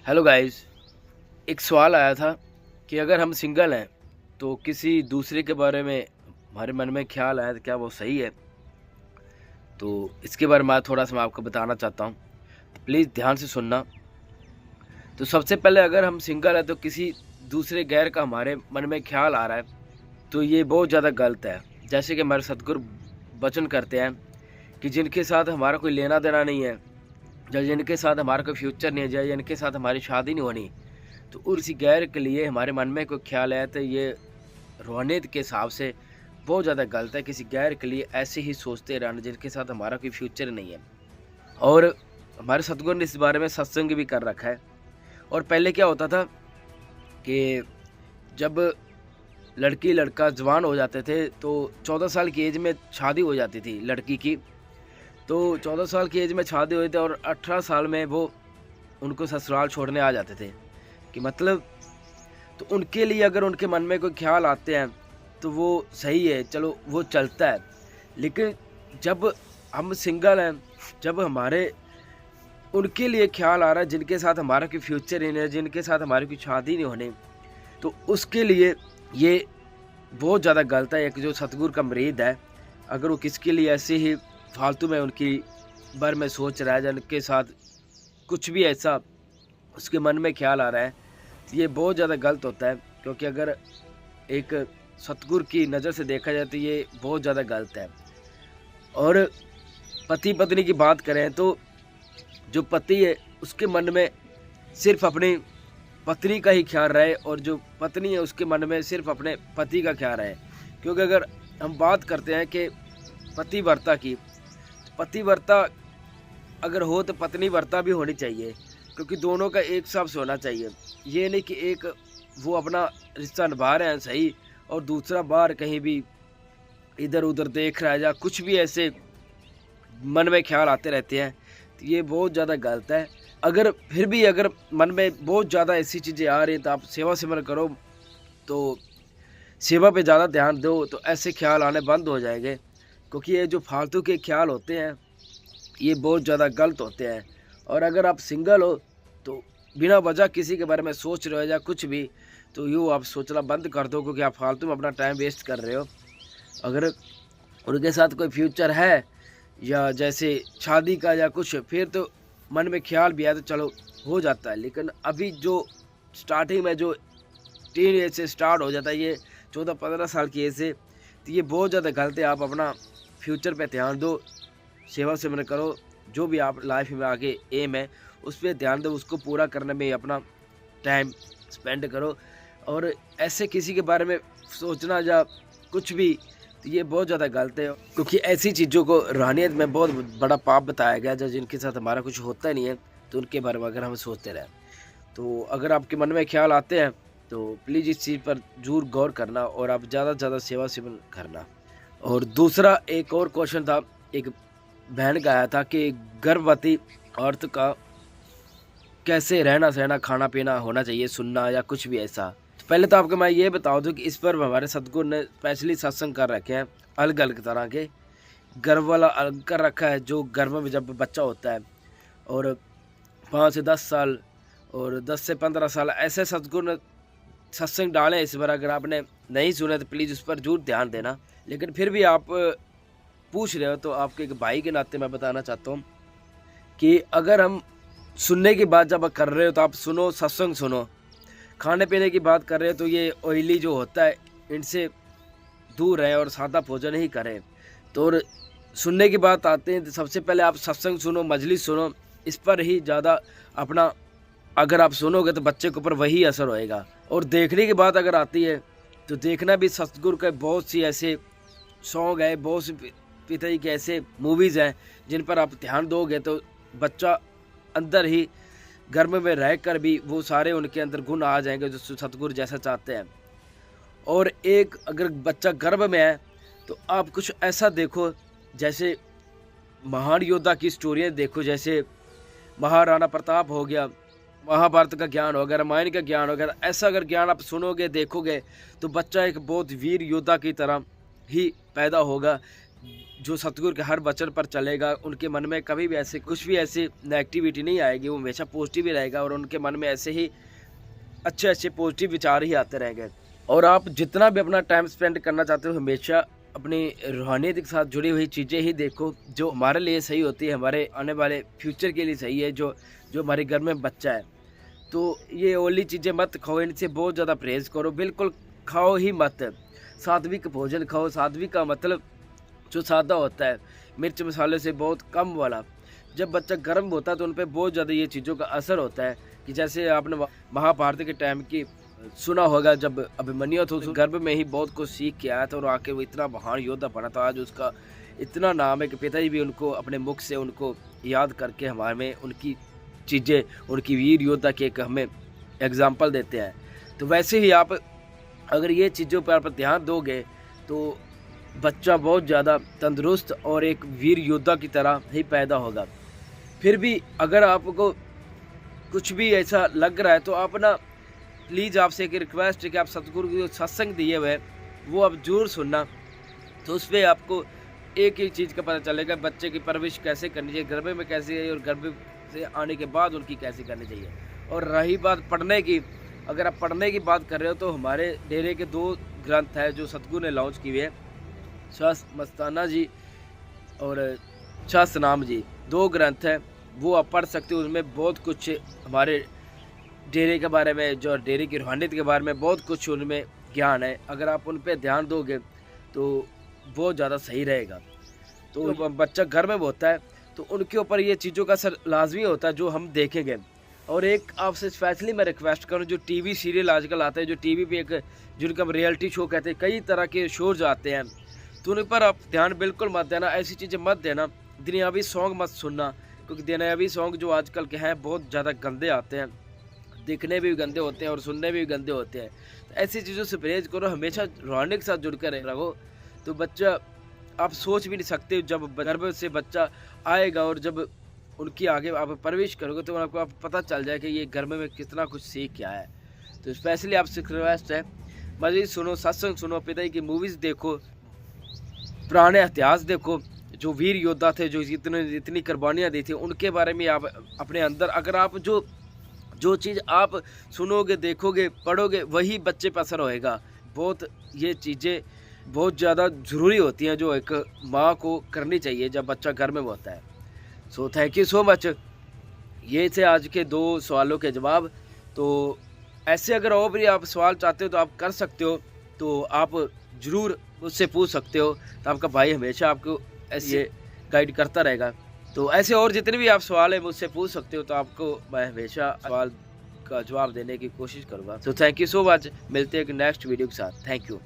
Hello guys. एक सवाल आया था कि अगर हम सिंगल हैं तो किसी दूसरे के बारे में हमारे मन में ख्याल आया तो क्या वो सही है। तो इसके बारे में थोड़ा सा मैं आपको बताना चाहता हूँ, प्लीज़ ध्यान से सुनना। तो सबसे पहले अगर हम सिंगल हैं तो किसी दूसरे गैर का हमारे मन में ख्याल आ रहा है तो ये बहुत ज़्यादा गलत है। जैसे कि हमारे सतगुरु वचन करते हैं कि जिनके साथ हमारा कोई लेना देना नहीं है, या जिनके साथ हमारा कोई फ्यूचर नहीं है, या जिनके साथ हमारी शादी नहीं होनी, तो उसी गैर के लिए हमारे मन में कोई ख्याल है तो ये रूहानियत के हिसाब से बहुत ज़्यादा गलत है। किसी गैर के लिए ऐसे ही सोचते रहना जिनके साथ हमारा कोई फ्यूचर नहीं है। और हमारे सतगुरु ने इस बारे में सत्संग भी कर रखा है। और पहले क्या होता था कि जब लड़की लड़का जवान हो जाते थे तो 14 साल की एज में शादी हो जाती थी लड़की की। तो 14 साल की एज में शादी हुई थी और 18 साल में वो उनको ससुराल छोड़ने आ जाते थे कि मतलब, तो उनके लिए अगर उनके मन में कोई ख्याल आते हैं तो वो सही है, चलो वो चलता है। लेकिन जब हम सिंगल हैं, जब हमारे उनके लिए ख्याल आ रहा है जिनके साथ हमारा कोई फ्यूचर नहीं है, जिनके साथ हमारी कोई शादी नहीं होने, तो उसके लिए ये बहुत ज़्यादा गलत है। एक जो सतगुरु का मरीद है, अगर वो किसके लिए ऐसे ही फालतू में उनकी बारे में सोच रहा है, जिनके साथ कुछ भी ऐसा उसके मन में ख्याल आ रहा है, तो ये बहुत ज़्यादा गलत होता है। क्योंकि अगर एक सतगुरु की नज़र से देखा जाए तो ये बहुत ज़्यादा गलत है। और पति पत्नी की बात करें तो जो पति है उसके मन में सिर्फ अपनी पत्नी का ही ख्याल रहे, और जो पत्नी है उसके मन में सिर्फ अपने पति का ख्याल रहे। क्योंकि अगर हम बात करते हैं कि पतिव्रता की, तो पतिव्रता अगर हो तो पत्नी व्रता भी होनी चाहिए, क्योंकि दोनों का एक हिसाब से होना चाहिए। ये नहीं कि एक वो अपना रिश्ता निभा रहे हैं सही और दूसरा बाहर कहीं भी इधर उधर देख रहा है, या कुछ भी ऐसे मन में ख्याल आते रहते हैं, तो ये बहुत ज़्यादा गलत है। अगर फिर भी अगर मन में बहुत ज़्यादा ऐसी चीज़ें आ रही हैं तो आप सेवा सिमरन करो, तो सेवा पे ज़्यादा ध्यान दो, तो ऐसे ख्याल आने बंद हो जाएंगे। क्योंकि ये जो फालतू के ख्याल होते हैं ये बहुत ज़्यादा गलत होते हैं। और अगर आप सिंगल हो तो बिना वजह किसी के बारे में सोच रहे हो या कुछ भी, तो यूँ आप सोचना बंद कर दो, क्योंकि आप फालतू में अपना टाइम वेस्ट कर रहे हो। अगर उनके साथ कोई फ्यूचर है या जैसे शादी का या कुछ, फिर तो मन में ख्याल भी आया तो चलो हो जाता है। लेकिन अभी जो स्टार्टिंग में जो टीन एज से स्टार्ट हो जाता है, ये 14-15 साल की एज से, तो ये बहुत ज़्यादा गलत है। आप अपना फ्यूचर पे ध्यान दो, सेवा सिमरन करो, जो भी आप लाइफ में आगे एम है उस पर ध्यान दो, उसको पूरा करने में अपना टाइम स्पेंड करो। और ऐसे किसी के बारे में सोचना या कुछ भी, तो ये बहुत ज़्यादा गलत है। क्योंकि ऐसी चीज़ों को रूहानियत में बहुत बड़ा पाप बताया गया है। जिनके साथ हमारा कुछ होता नहीं है तो उनके बारे में अगर हम सोचते रहें, तो अगर आपके मन में ख्याल आते हैं तो प्लीज़ इस चीज़ पर ज़रूर गौर करना और आप ज़्यादा से ज़्यादा सेवा सिमरन करना। और दूसरा एक और क्वेश्चन था, एक बहन का आया था कि गर्भवती औरत का कैसे रहना सहना खाना पीना होना चाहिए, सुनना या कुछ भी ऐसा। तो पहले तो आपको मैं ये बता दूं कि इस पर हमारे सतगुरु ने स्पेशली सत्संग कर रखे हैं, अलग अलग तरह के। गर्भ वाला अलग कर रखा है, जो गर्भ में जब बच्चा होता है, और 5 से 10 साल और 10 से 15 साल, ऐसे सतगुरु ने सत्संग डालें इस बार। अगर आपने नहीं सुने तो प्लीज़ उस पर जरूर ध्यान देना। लेकिन फिर भी आप पूछ रहे हो तो आपके एक भाई के नाते मैं बताना चाहता हूँ कि अगर हम सुनने की बात जब कर रहे हो तो आप सुनो, सत्संग सुनो। खाने पीने की बात कर रहे हो तो ये ऑयली जो होता है इनसे दूर रहें और सादा भोजन ही करें। तो और सुनने की बात आते हैं तो सबसे पहले आप सत्संग सुनो, मजलिस सुनो, इस पर ही ज़्यादा अपना अगर आप सुनोगे तो बच्चे के ऊपर वही असर होएगा। और देखने की बात अगर आती है तो देखना भी, सतगुरु के बहुत सी ऐसे सॉन्ग है, बहुत सी पिताजी के ऐसे मूवीज़ हैं जिन पर आप ध्यान दोगे तो बच्चा अंदर ही गर्भ में रहकर भी वो सारे उनके अंदर गुण आ जाएंगे जो सतगुरु जैसा चाहते हैं। और एक अगर बच्चा गर्भ में है तो आप कुछ ऐसा देखो, जैसे महान योद्धा की स्टोरियाँ देखो, जैसे महाराणा प्रताप हो गया, महाभारत का ज्ञान हो गया, रामायण का ज्ञान हो गया। ऐसा अगर ज्ञान आप सुनोगे देखोगे तो बच्चा एक बहुत वीर योद्धा की तरह ही पैदा होगा, जो सतगुरु के हर वचन पर चलेगा, उनके मन में कभी भी ऐसे कुछ भी ऐसी नेगेटिविटी नहीं आएगी, वो हमेशा पॉजिटिव ही रहेगा और उनके मन में ऐसे ही अच्छे अच्छे पॉजिटिव विचार ही आते रहेंगे। और आप जितना भी अपना टाइम स्पेंड करना चाहते हो, हमेशा अपनी रूहानियत के साथ जुड़ी हुई चीज़ें ही देखो, जो हमारे लिए सही होती है, हमारे आने वाले फ्यूचर के लिए सही है। जो जो हमारे घर में बच्चा है, तो ये ओली चीज़ें मत खाओ, इनसे बहुत ज़्यादा परहेज़ करो, बिल्कुल खाओ ही मत। सात्विक भोजन खाओ, सात्विक का मतलब जो सादा होता है, मिर्च मसाले से बहुत कम वाला। जब बच्चा गर्म होता है तो उन पर बहुत ज़्यादा ये चीज़ों का असर होता है कि जैसे आपने महाभारत के टाइम की सुना होगा, जब अभिमन्यु था, गर्भ में ही बहुत कुछ सीख के आया था और आके वो इतना महान योद्धा बना था। आज उसका इतना नाम है कि पिताजी भी उनको अपने मुख से उनको याद करके हमारे में उनकी चीज़ें, उनकी वीर योद्धा के एक हमें एग्जाम्पल देते हैं। तो वैसे ही आप अगर ये चीज़ों पर आप ध्यान दोगे तो बच्चा बहुत ज़्यादा तंदुरुस्त और एक वीर योद्धा की तरह ही पैदा होगा। फिर भी अगर आपको कुछ भी ऐसा लग रहा है तो आप ना प्लीज़ आपसे एक रिक्वेस्ट है कि आप सतगुरु के जो सत्संग दिए हुए वो आप जरूर सुनना। तो उस पर आपको एक ही चीज़ का पता चलेगा, बच्चे की परवरिश कैसे करनी चाहिए, गर्भ में कैसे है और गर्भ से आने के बाद उनकी कैसे करनी चाहिए। और रही बात पढ़ने की, अगर आप पढ़ने की बात कर रहे हो तो हमारे डेरे के 2 ग्रंथ है जो सतगुरु ने लॉन्च किए हैं, शास्त्र मस्ताना जी और शास्त्र नाम जी, 2 ग्रंथ हैं, वो आप पढ़ सकते हो। उसमें बहुत कुछ हमारे डेरे के बारे में, जो डेरे की रूहानियत के बारे में बहुत कुछ उनमें ज्ञान है। अगर आप उन पर ध्यान दोगे तो बहुत ज़्यादा सही रहेगा। तो बच्चा घर में होता है तो उनके ऊपर ये चीज़ों का असर लाजमी होता है जो हम देखेंगे। और एक आपसे स्पेशली मैं रिक्वेस्ट करूँ, जो टीवी सीरियल आजकल आते हैं, जो टीवी पे एक जिनका हम रियलिटी शो कहते हैं, कई तरह के शोज आते हैं, तो उन पर आप ध्यान बिल्कुल मत देना, ऐसी चीज़ें मत देना। दुनियावी सॉन्ग मत सुनना, क्योंकि दुनियावी सॉन्ग जो आजकल के हैं बहुत ज़्यादा गंदे आते हैं, दिखने भी गंदे होते हैं और सुनने भी गंदे होते हैं। तो ऐसी चीज़ों से परहेज करो, हमेशा रूहानियत के साथ जुड़कर रहो। तो बच्चा आप सोच भी नहीं सकते, जब गर्भ से बच्चा आएगा और जब उनकी आगे आप परवरिश करोगे तो आपको पता चल जाए कि ये गर्भ में कितना कुछ सीख क्या है। तो स्पेशली आपसे रिक्वेस्ट है, मज़ीद सुनो, सत्संग सुनो, पिताजी की मूवीज़ देखो, पुराने इतिहास देखो, जो वीर योद्धा थे, जो इतनी कुर्बानियाँ दी थी, उनके बारे में आप अपने अंदर, अगर आप जो चीज़ आप सुनोगे, देखोगे, पढ़ोगे, वही बच्चे पर असर होएगा। बहुत ये चीज़ें बहुत ज़्यादा ज़रूरी होती हैं जो एक माँ को करनी चाहिए जब बच्चा घर में होता है। So thank you so much. ये थे आज के 2 सवालों के जवाब। तो ऐसे अगर और भी आप सवाल चाहते हो तो आप कर सकते हो, तो आप ज़रूर मुझसे पूछ सकते हो। तो आपका भाई हमेशा आपको ऐसे गाइड करता रहेगा। तो ऐसे और जितने भी आप सवाल है मुझसे पूछ सकते हो, तो आपको मैं हमेशा सवाल का जवाब देने की कोशिश करूँगा। तो थैंक यू सो मच। मिलते हैं एक नेक्स्ट वीडियो के साथ। Thank you.